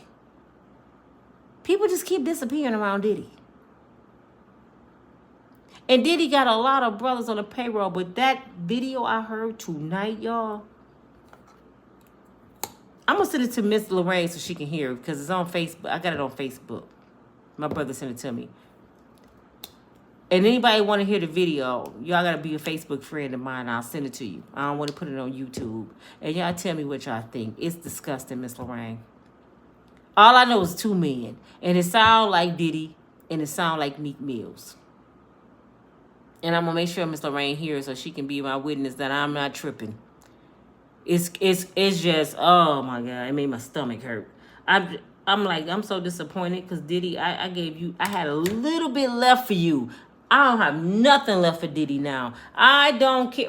People just keep disappearing around Diddy. And Diddy got a lot of brothers on the payroll, but that video I heard tonight, y'all, I'm going to send it to Miss Lorraine so she can hear it because it's on Facebook. I got it on Facebook. My brother sent it to me. And anybody want to hear the video, y'all got to be a Facebook friend of mine. I'll send it to you. I don't want to put it on YouTube. And y'all tell me what y'all think. It's disgusting, Miss Lorraine. All I know is two men. And it sound like Diddy and it sound like Meek Mills. And I'm going to make sure Miss Lorraine hears so she can be my witness that I'm not tripping. It's just, oh my God, it made my stomach hurt. I'm so disappointed because Diddy, I had a little bit left for you. I don't have nothing left for Diddy now. I don't care.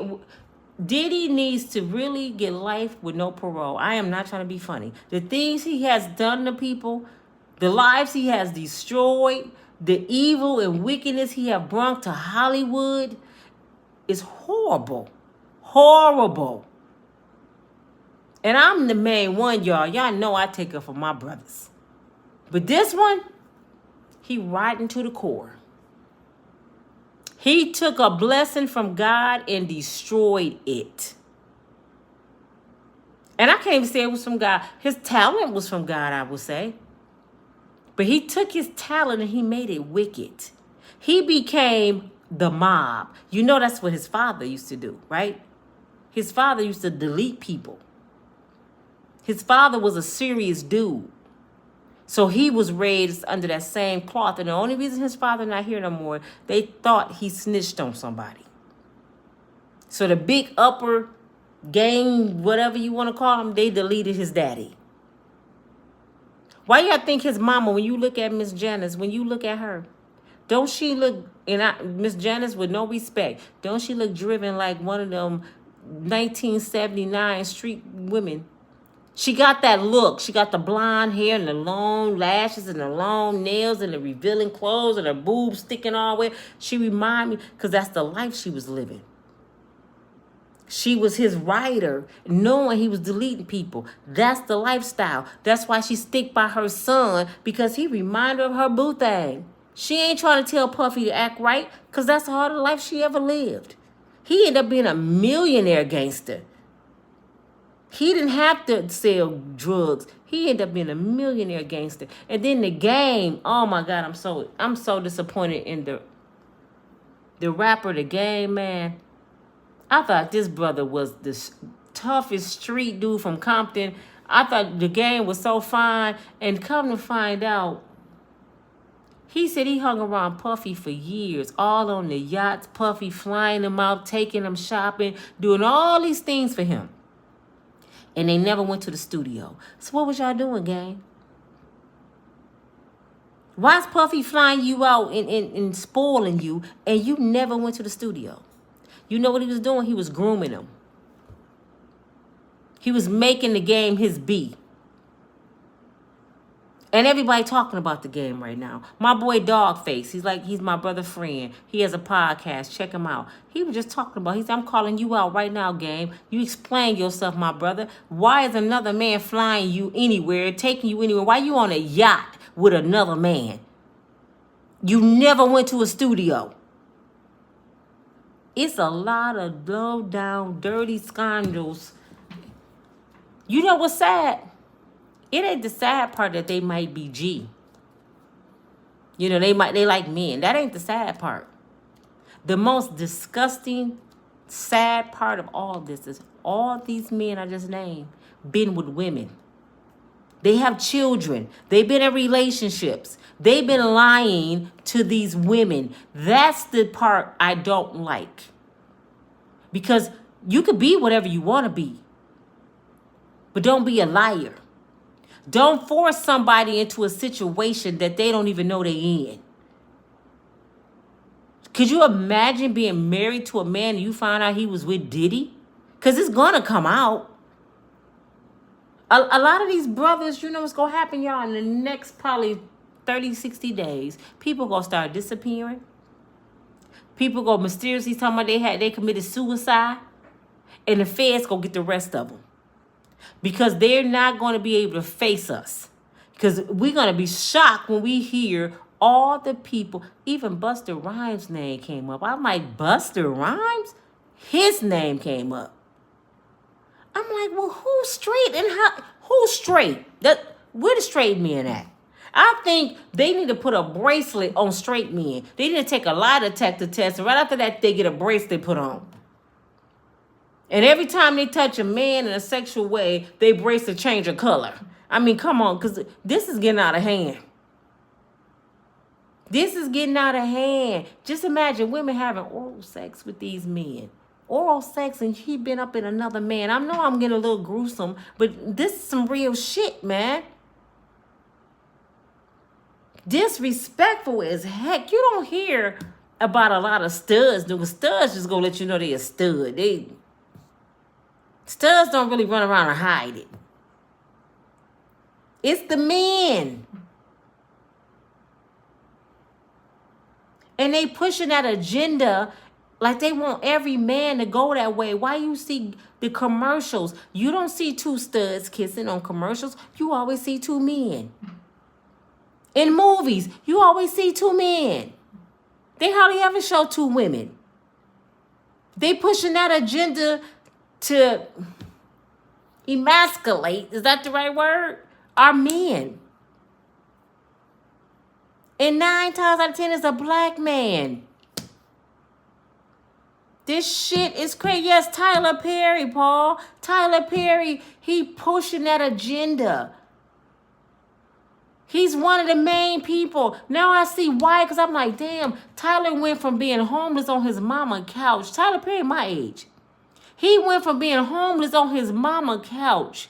Diddy needs to really get life with no parole. I am not trying to be funny. The things he has done to people, the lives he has destroyed, the evil and wickedness he have brought to Hollywood is horrible. Horrible. And I'm the main one, y'all. Y'all know I take up for my brothers. But this one, he riding to the core. He took a blessing from God and destroyed it. And I can't even say it was from God. His talent was from God, I would say. But he took his talent and he made it wicked. He became the mob. You know that's what his father used to do, right? His father used to delete people. His father was a serious dude. So he was raised under that same cloth. And the only reason his father not here no more, they thought he snitched on somebody. So the big upper gang, whatever you want to call him, they deleted his daddy. Why y'all think his mama, when you look at Miss Janice, when you look at her, don't she look, Miss Janice with no respect, don't she look driven like one of them 1979 street women? She got that look. She got the blonde hair and the long lashes and the long nails and the revealing clothes and her boobs sticking all the way. She remind me, because that's the life she was living. She was his writer, knowing he was deleting people. That's the lifestyle. That's why she stick by her son, because he reminded her of her boo thing. She ain't trying to tell Puffy to act right, because that's all the life she ever lived. He ended up being a millionaire gangster. He didn't have to sell drugs. He ended up being a millionaire gangster. And then the game, oh my God, I'm so disappointed in the rapper, The Game, man. I thought this brother was the toughest street dude from Compton. I thought The Game was so fine. And come to find out, he said he hung around Puffy for years, all on the yachts, Puffy flying him out, taking him shopping, doing all these things for him. And they never went to the studio. So what was y'all doing, gang? Why's Puffy flying you out and spoiling you, and you never went to the studio? You know what he was doing? He was grooming him. He was making The Game his B. And everybody talking about The Game right now. My boy Dogface, he's my brother friend. He has a podcast. Check him out. He was just talking about, he said, I'm calling you out right now, Game. You explain yourself, my brother. Why is another man flying you anywhere, taking you anywhere? Why you on a yacht with another man? You never went to a studio. It's a lot of low down, dirty scoundrels. You know what's sad? It ain't the sad part that they might be G. You know, they like men. That ain't the sad part. The most disgusting, sad part of all this is all these men I just named been with women. They have children. They've been in relationships. They've been lying to these women. That's the part I don't like. Because you could be whatever you want to be. But don't be a liar. Don't force somebody into a situation that they don't even know they're in. Could you imagine being married to a man and you find out he was with Diddy? Because it's going to come out. A lot of these brothers, you know what's going to happen, y'all, in the next probably 30, 60 days. People going to start disappearing. People going to mysteriously talking about they committed suicide. And the feds going to get the rest of them. Because they're not going to be able to face us. Because we're going to be shocked when we hear all the people. Even Busta Rhymes' name came up. I'm like, Busta Rhymes? His name came up. I'm like, well, who's straight and who's straight? Where the straight men at? I think they need to put a bracelet on straight men. They need to take a lie detector test. And right after that, they get a bracelet put on. And every time they touch a man in a sexual way, they bracelet change of color. I mean, come on, because this is getting out of hand. This is getting out of hand. Just imagine women having oral sex with these men. Oral sex and he been up in another man. I know I'm getting a little gruesome, but this is some real shit, man. Disrespectful as heck. You don't hear about a lot of studs. Studs just gonna let you know they a stud. Studs don't really run around and hide it. It's the men. And they pushing that agenda like they want every man to go that way. Why you see the commercials? You don't see two studs kissing on commercials. You always see two men. In movies, you always see two men. They hardly ever show two women. They pushing that agenda to emasculate, is that the right word? Our men. And 9 times out of 10 is a black man. This shit is crazy. Yes, Tyler Perry, Paul. Tyler Perry, he pushing that agenda. He's one of the main people. Now I see why, because I'm like, damn, Tyler went from being homeless on his mama's couch. Tyler Perry, my age. He went from being homeless on his mama's couch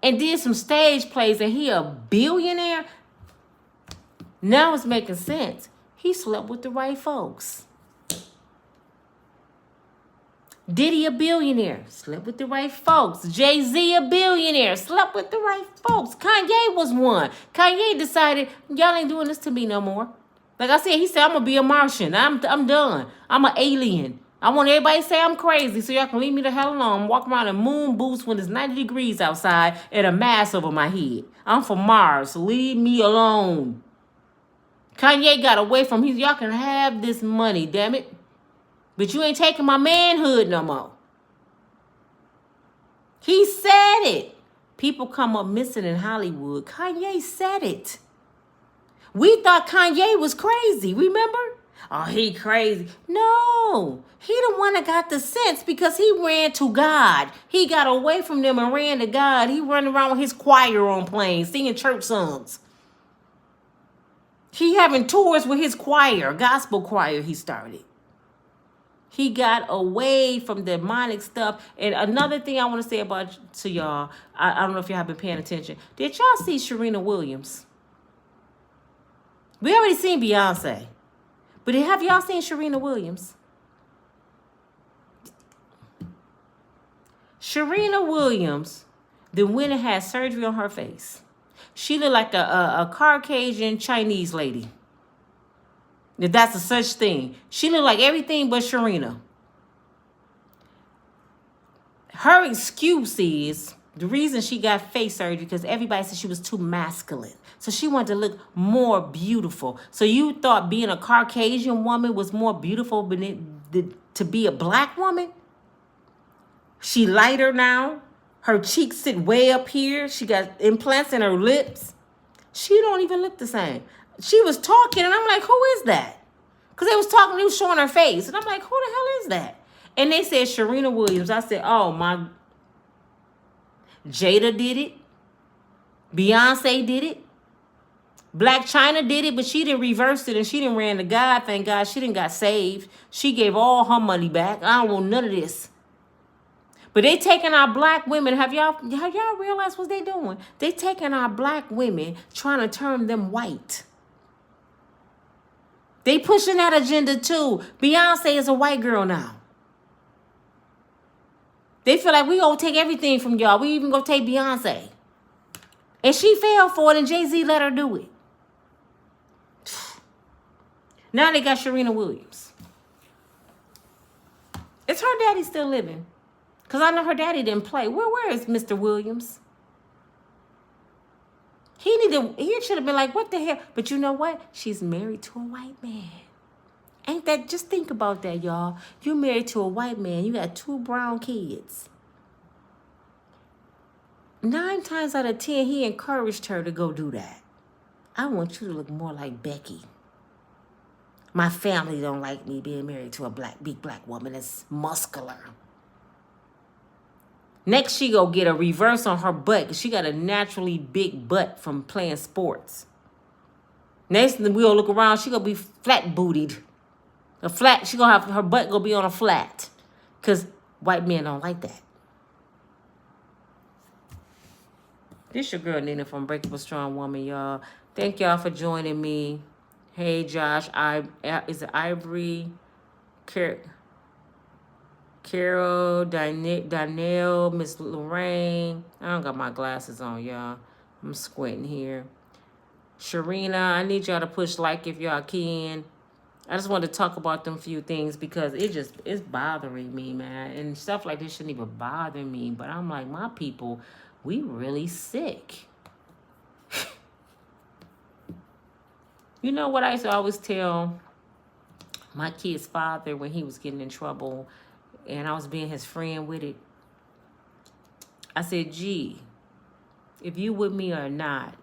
and did some stage plays, and he a billionaire. Now it's making sense. He slept with the right folks. Diddy a billionaire, slept with the right folks. Jay-Z a billionaire, slept with the right folks. Kanye was one. Kanye decided, y'all ain't doing this to me no more. Like I said, he said, I'm going to be a Martian. I'm done. I'm an alien. I want everybody to say I'm crazy so y'all can leave me the hell alone. I'm walking around in moon boots when it's 90 degrees outside and a mask over my head. I'm from Mars, so leave me alone. Kanye got away from him. Y'all can have this money, damn it. But you ain't taking my manhood no more. He said it. People come up missing in Hollywood. Kanye said it. We thought Kanye was crazy, remember? Oh, he crazy. No, he the one that got the sense because he ran to God. He got away from them and ran to God. He run around with his choir on planes, singing church songs. He having tours with his choir, gospel choir he started. He got away from demonic stuff. And another thing I want to say to y'all, I don't know if y'all have been paying attention. Did y'all see Serena Williams? We already seen Beyonce. But have y'all seen Serena Williams? Serena Williams, the winner had surgery on her face. She looked like a Caucasian Chinese lady. If that's a such thing. She looked like everything but Serena. Her excuse is the reason she got face surgery because everybody said she was too masculine. So she wanted to look more beautiful. So you thought being a Caucasian woman was more beautiful than to be a black woman? She lighter now. Her cheeks sit way up here. She got implants in her lips. She don't even look the same. She was talking, and I'm like, who is that? Because they was talking, they was showing her face. And I'm like, who the hell is that? And they said Serena Williams. I said, oh, my. Jada did it. Beyonce did it. Black China did it, but she didn't reverse it, and she didn't ran to God. Thank God she didn't got saved. She gave all her money back. I don't want none of this. But they taking our black women. Have y'all realized what they doing? They taking our black women, trying to turn them white. They pushing that agenda too. Beyonce is a white girl now. They feel like we gonna take everything from y'all. We even gonna take Beyonce. And she fell for it, and Jay-Z let her do it. Now they got Serena Williams. Is her daddy still living? Because I know her daddy didn't play. Where is Mr. Williams? He should have been like, what the hell? But you know what? She's married to a white man. Ain't that, just think about that, y'all. You married to a white man. You got 2 brown kids. 9 times out of 10, he encouraged her to go do that. I want you to look more like Becky. My family don't like me being married to a big black woman that's muscular. Next, she go get a reverse on her butt because she got a naturally big butt from playing sports. Next, we gonna look around. She gonna be flat bootied. She gonna have her butt gonna be on a flat because white men don't like that. This your girl Nina from Unbreakable Strong Woman, y'all. Thank y'all for joining me. Hey, Josh. Is it Ivory? Carol, Danielle, Miss Lorraine. I don't got my glasses on, y'all. I'm squinting here. Sharina, I need y'all to push like if y'all can. I just wanted to talk about them few things because it's bothering me, man. And stuff like this shouldn't even bother me. But I'm like, my people, we really sick. You know what I used to always tell my kid's father when he was getting in trouble and I was being his friend with it? I said, gee, if you with me or not,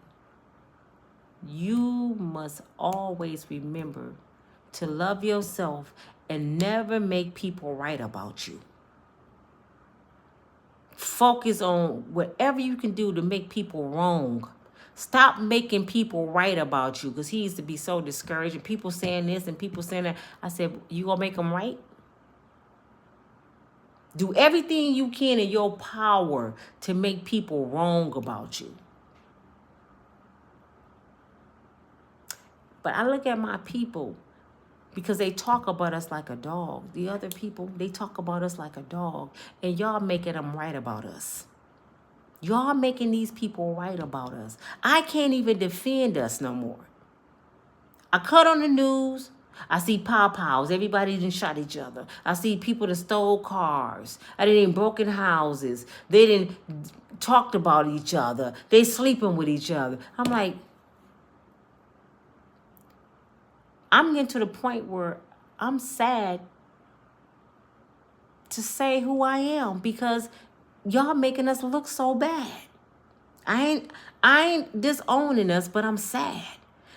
you must always remember to love yourself and never make people right about you. Focus on whatever you can do to make people wrong. Stop making people right about you, because he used to be so discouraged and people saying this and people saying that. I said, you gonna make them right? Do everything you can in your power to make people wrong about you. But I look at my people because they talk about us like a dog. The other people, they talk about us like a dog. And y'all making them right about us. Y'all making these people right about us. I can't even defend us no more. I cut on the news. I see pow-pows. Everybody done shot each other. I see people that stole cars. I done broken houses. They done talked about each other. They sleeping with each other. I'm like, I'm getting to the point where I'm sad to say who I am because y'all making us look so bad. I ain't disowning us, but I'm sad.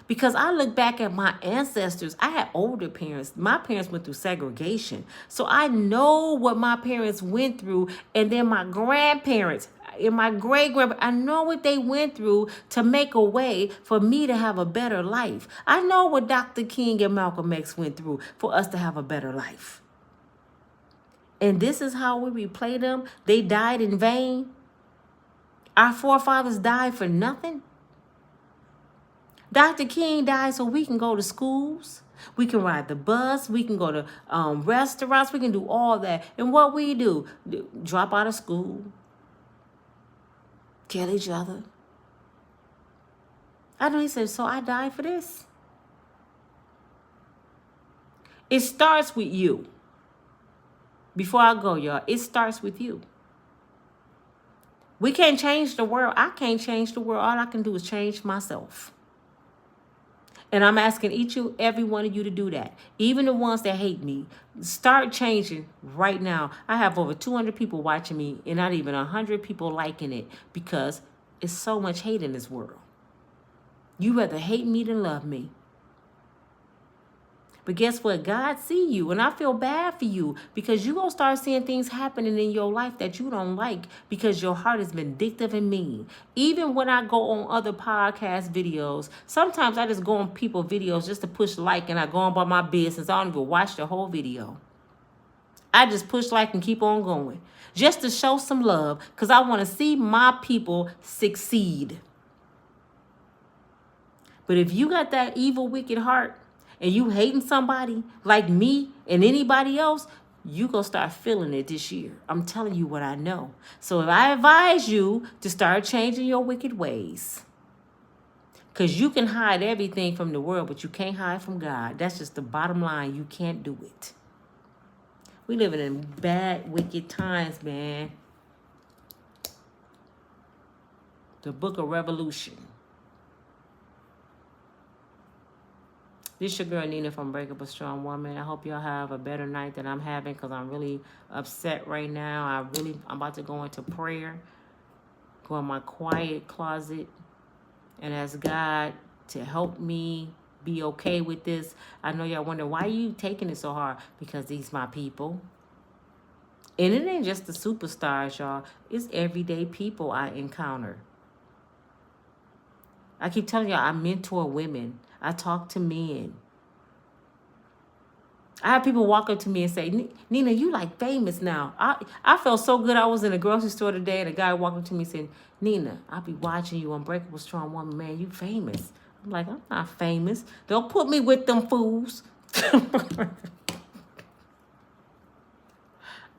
Because I look back at my ancestors. I had older parents. My parents went through segregation. So I know what my parents went through. And then my grandparents and my great-grandparents, I know what they went through to make a way for me to have a better life. I know what Dr. King and Malcolm X went through for us to have a better life. And this is how we replay them. They died in vain. Our forefathers died for nothing. Dr. King died so we can go to schools. We can ride the bus. We can go to restaurants. We can do all that. And what we do, drop out of school, kill each other. I know he said, so I died for this. It starts with you. Before I go, y'all, it starts with you. We can't change the world. I can't change the world. All I can do is change myself. And I'm asking each and every one of you to do that. Even the ones that hate me. Start changing right now. I have over 200 people watching me and not even 100 people liking it because it's so much hate in this world. You rather hate me than love me. But guess what? God see you. And I feel bad for you because you're going to start seeing things happening in your life that you don't like because your heart is vindictive and mean. Even when I go on other podcast videos, sometimes I just go on people's videos just to push like and I go on about my business. I don't even watch the whole video. I just push like and keep on going just to show some love because I want to see my people succeed. But if you got that evil, wicked heart, and you hating somebody like me and anybody else, you gonna start feeling it this year. I'm telling you what I know. So if I advise you to start changing your wicked ways, because you can hide everything from the world, but you can't hide from God. That's just the bottom line. You can't do it. We living in bad, wicked times, man. The book of Revolution. This your girl Nina from Unbreakable Strong Woman. I hope y'all have a better night than I'm having because I'm really upset right now. I'm about to go into prayer, go in my quiet closet, and ask God to help me be okay with this. I know y'all wonder, why are you taking it so hard? Because these my people. And it ain't just the superstars, y'all. It's everyday people I encounter. I keep telling y'all, I mentor women. I talk to men. I have people walk up to me and say, Nina, you like famous now. I felt so good. I was in a grocery store today and a guy walked up to me and said, Nina, I'll be watching you, Unbreakable Strong Woman, man, you famous. I'm like, I'm not famous. Don't put me with them fools.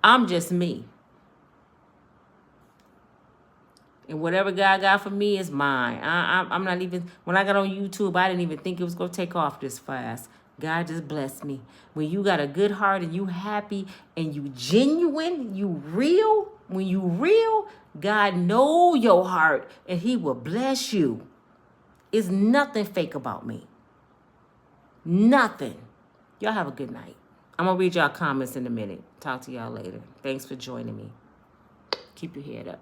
I'm just me. And whatever God got for me is mine. I'm not even, when I got on YouTube, I didn't even think it was going to take off this fast. God just blessed me. When you got a good heart and you happy and you genuine, you real, when you real, God know your heart and he will bless you. It's nothing fake about me. Nothing. Y'all have a good night. I'm going to read y'all comments in a minute. Talk to y'all later. Thanks for joining me. Keep your head up.